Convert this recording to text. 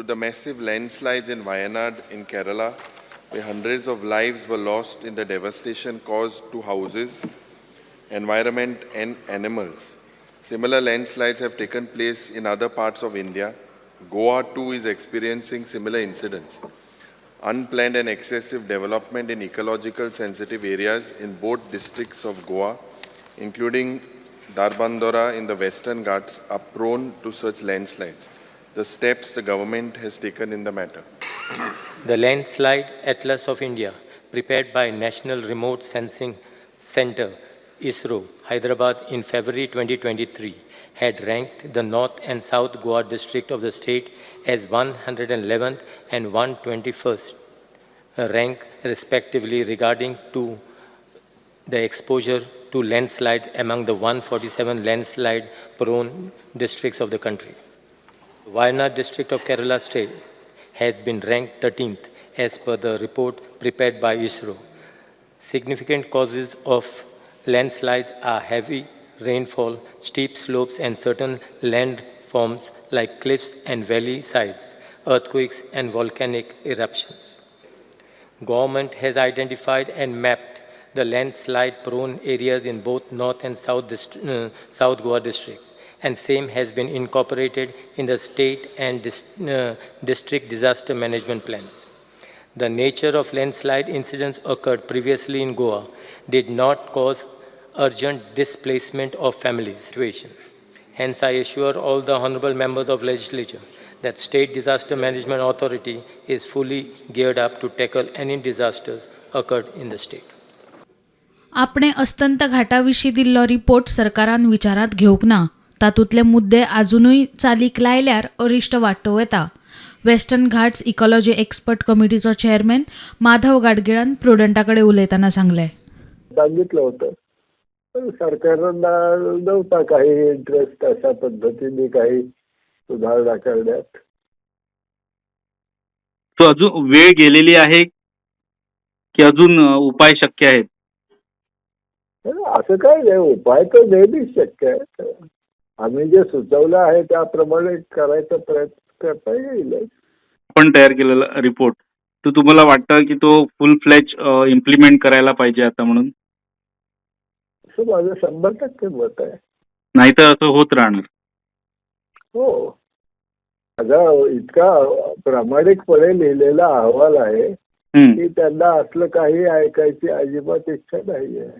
to the massive landslides in Wayanad in Kerala, where hundreds of lives were lost in the devastation caused to houses, environment and animals. Similar landslides have taken place in other parts of India. Goa too is experiencing similar incidents. Unplanned and excessive development in ecological sensitive areas in both districts of Goa, including Darbandora in the Western Ghats, are prone to such landslides. The steps the government has taken in the matter. The Landslide Atlas of India, prepared by National Remote Sensing Center, ISRO, Hyderabad in February 2023, had ranked the North and South Goa district of the state as 111th and 121st rank respectively regarding to the exposure to landslides among the 147 landslide-prone districts of the country. Wayanad district of Kerala state has been ranked 13th as per the report prepared by ISRO. Significant causes of landslides are heavy rainfall, steep slopes, and certain landforms like cliffs and valley sides, earthquakes, and volcanic eruptions. Government has identified and mapped the landslide-prone areas in both North and South Goa districts, and same has been incorporated in the state and district disaster management plans. The nature of landslide incidents occurred previously in Goa did not cause urgent displacement of families. Hence, I assure all the honorable members of legislature that State Disaster Management Authority is fully geared up to tackle any disasters occurred in the state. आपणे अस्तंत घाटाविशीं दिल्लो report सरकारान विचारांत घेवंक ना. तातूंतले मुद्दे आजुनूय चालीक लायल्यार अरिश्ट वाडटो येता. वेस्टर्न घाट्स इकॉलॉजी एक्सपर्ट कमिटीचो चेअरमॅन माधव गाडगिळान प्रुडंटा कडेन उलयतना सांगले. सांगितलं होतं सरकारला नव्हता काही इंटरेस्ट अशा पद्धतीने काही सुधारणा करण्यात. तो अजून वेळ गेलेली आहे की अजून उपाय शक्य आहेत? असं काय नाही, उपाय तर नेहमीच शक्य आहे. आम्ही जे सुचवलं आहे त्याप्रमाणे करायचा प्रयत्न करता येईल. आपण तयार केलेला रिपोर्ट तो तुम्हाला वाटतं की तो फुल फ्लेज इम्प्लिमेंट करायला पाहिजे आता म्हणून? असं माझं 100% मत आहे. नाहीतर असं होत राहणार. हो, माझा इतका प्रामाणिकपणे लिहिलेला अहवाल आहे की त्यांना असलं काही ऐकायची अजिबात इच्छा नाही आहे.